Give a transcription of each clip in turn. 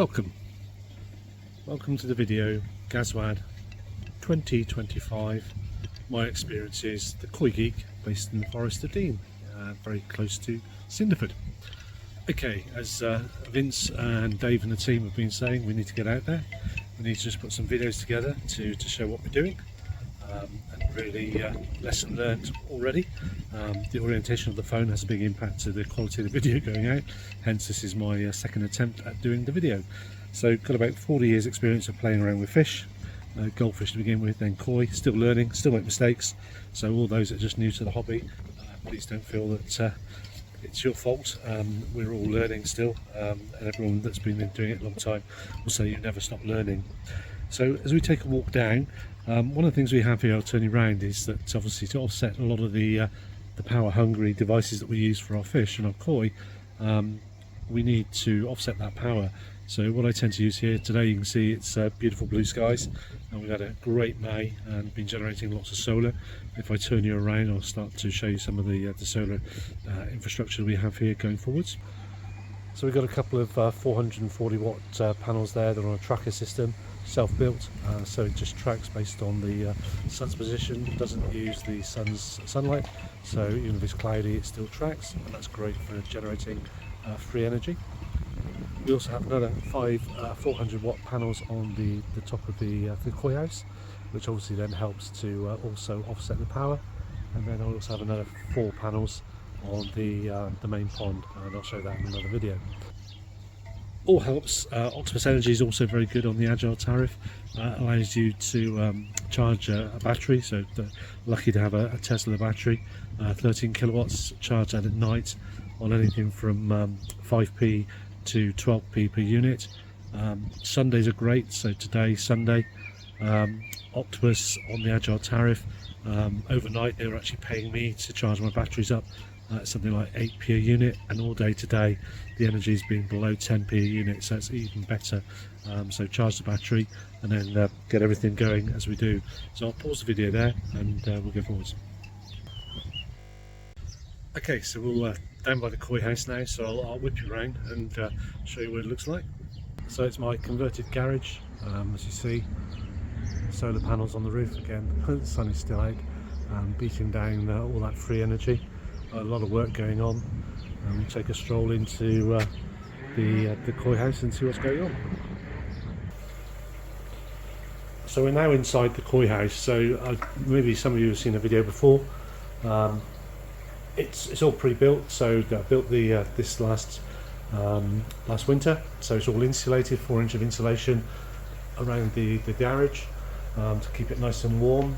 Welcome to the video GASWAD 2025. My experiences, the Koi Geek, based in the Forest of Dean, very close to Cinderford. Okay, as Vince and Dave and the team have been saying, we need to get out there. We need to just put some videos together to show what we're doing. And really lesson learned already. The orientation of the phone has a big impact to the quality of the video going out, hence this is my second attempt at doing the video. So got about 40 years experience of playing around with fish, goldfish to begin with, then koi, still learning, still make mistakes, so all those that are just new to the hobby, please don't feel that it's your fault. We're all learning still, and everyone that's been doing it a long time will say you never stop learning. So as we take a walk down, one of the things we have here, I'll turn you around, is that obviously to offset a lot of the power hungry devices that we use for our fish and our koi, we need to offset that power. So what I tend to use here today, you can see it's beautiful blue skies, and we've had a great May and been generating lots of solar. If I turn you around, I'll start to show you some of the solar infrastructure we have here going forwards. So we've got a couple of 440 watt panels there. They're on a tracker system, self-built, so it just tracks based on the sun's position. It doesn't use the sun's sunlight, so even if it's cloudy it still tracks, and that's great for generating free energy. We also have another 400 watt panels on the top of the koi house, which obviously then helps to also offset the power. And then I also have another 4 panels on the main pond, and I'll show that in another video. All helps. Octopus Energy is also very good on the Agile tariff. Allows you to charge a battery, so lucky to have a Tesla battery, 13 kilowatts, charge that at night on anything from 5p to 12p per unit. Sundays are great, so today, Sunday, Octopus on the Agile tariff, overnight they were actually paying me to charge my batteries up something like 8p a unit, and all day today the energy's been below 10p a unit, so it's even better. So charge the battery and then get everything going as we do. So I'll pause the video there and we'll go forwards. Okay, so we'll down by the koi house now, so I'll whip you around and show you what it looks like. So it's my converted garage, as you see, solar panels on the roof again. The sun is still out, beating down all that free energy. A lot of work going on. We'll take a stroll into the koi house and see what's going on. So we're now inside the koi house. So maybe some of you have seen a video before. It's all pre-built. So I built this last winter. So it's all insulated, 4-inch of insulation around the garage to keep it nice and warm.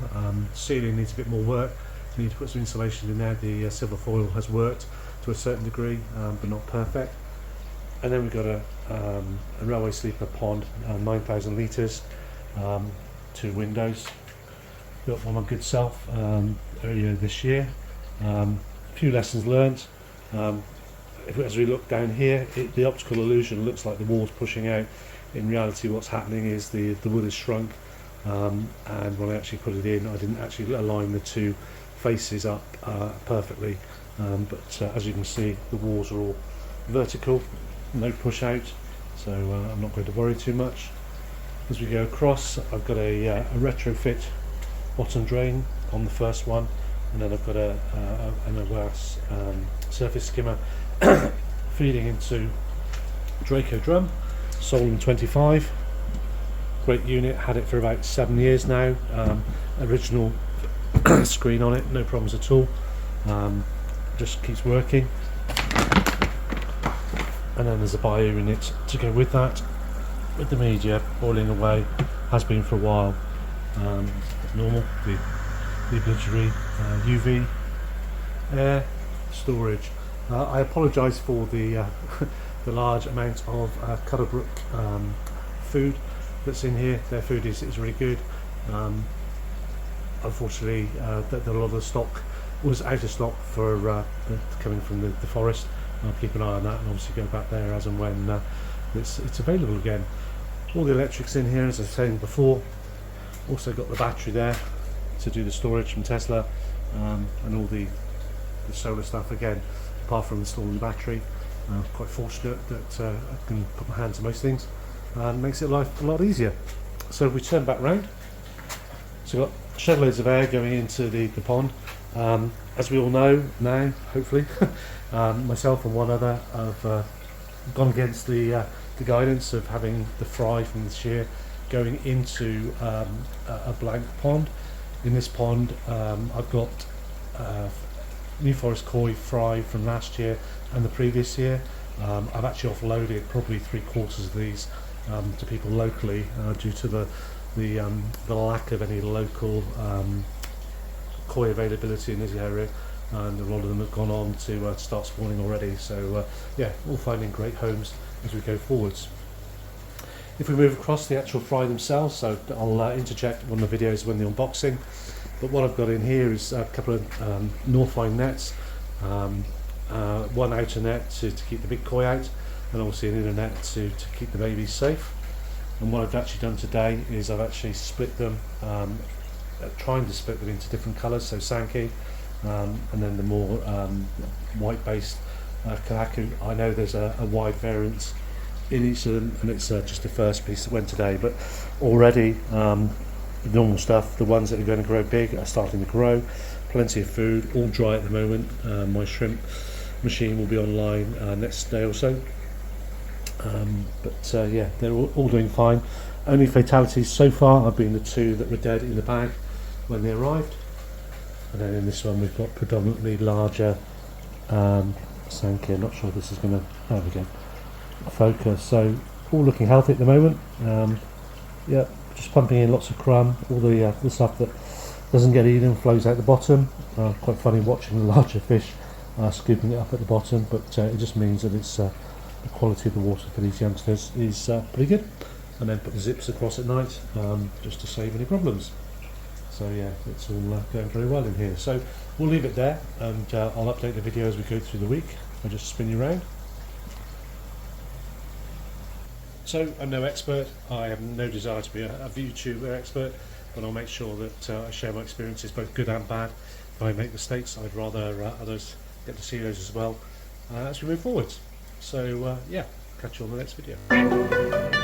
Ceiling needs a bit more work. We need to put some insulation in there. The silver foil has worked to a certain degree, but not perfect. And then we've got a railway sleeper pond, 9,000 litres, 2 windows. Built by my good self earlier this year. A few lessons learned. As we look down here, the optical illusion looks like the wall's pushing out. In reality, what's happening is the wood is shrunk, and when I actually put it in, I didn't actually align the two faces up perfectly, but as you can see, the walls are all vertical, no push out, so I'm not going to worry too much. As we go across, I've got a retrofit bottom drain on the first one, and then I've got a glass surface skimmer feeding into Draco drum, Solon 25. Great unit, had it for about 7 years now. Original screen on it, no problems at all, just keeps working. And then there's a bio unit to go with that, with the media boiling away, has been for a while. Normal, the obligatory UV air storage. I apologise for the large amount of Cutterbrook food that's in here. Their food is really good. Unfortunately, a lot of the stock was out of stock for coming from the forest. I'll keep an eye on that and obviously go back there as and when it's available again. All the electrics in here, as I was saying before. Also got the battery there to do the storage from Tesla, and all the solar stuff again, apart from installing the battery. Quite fortunate that I can put my hand to most things. and makes it life a lot easier. So if we turn back round, so we've got shed loads of air going into the pond. As we all know now, hopefully, myself and one other have gone against the guidance of having the fry from this year going into a blank pond. In this pond, I've got New Forest koi fry from last year and the previous year. I've actually offloaded probably 3/4 of these to people locally due to the lack of any local koi availability in this area, and a lot of them have gone on to start spawning already. So yeah, all finding great homes as we go forwards. If we move across the actual fry themselves, so I'll interject one of the videos when the unboxing, but what I've got in here is a couple of North Line nets, one outer net to keep the big koi out, and obviously an inner net to keep the babies safe. And what I've actually done today is I've actually split them, trying to split them into different colours, so Sankey, and then the more white based Kanaku. I know there's a wide variance in each of them, and it's just the first piece that went today, but already the normal stuff, the ones that are going to grow big are starting to grow. Plenty of food, all dry at the moment. My shrimp machine will be online next day or so, but yeah, they're all doing fine. Only fatalities so far have been the 2 that were dead in the bag when they arrived, and then in this one we've got predominantly larger Sankey. I'm not sure if this is going to, there we go, focus. So all looking healthy at the moment. Yeah, just pumping in lots of crumb. All the stuff that doesn't get eaten flows out the bottom. Quite funny watching the larger fish scooping it up at the bottom, but it just means that it's the quality of the water for these youngsters is pretty good. And then put the zips across at night just to save any problems. So yeah, it's all going very well in here. So we'll leave it there, and I'll update the video as we go through the week. I'll just spin you around. So I'm no expert, I have no desire to be a YouTuber expert, but I'll make sure that I share my experiences, both good and bad. If I make mistakes, I'd rather others get to see those as well as we move forwards. So yeah, catch you on the next video.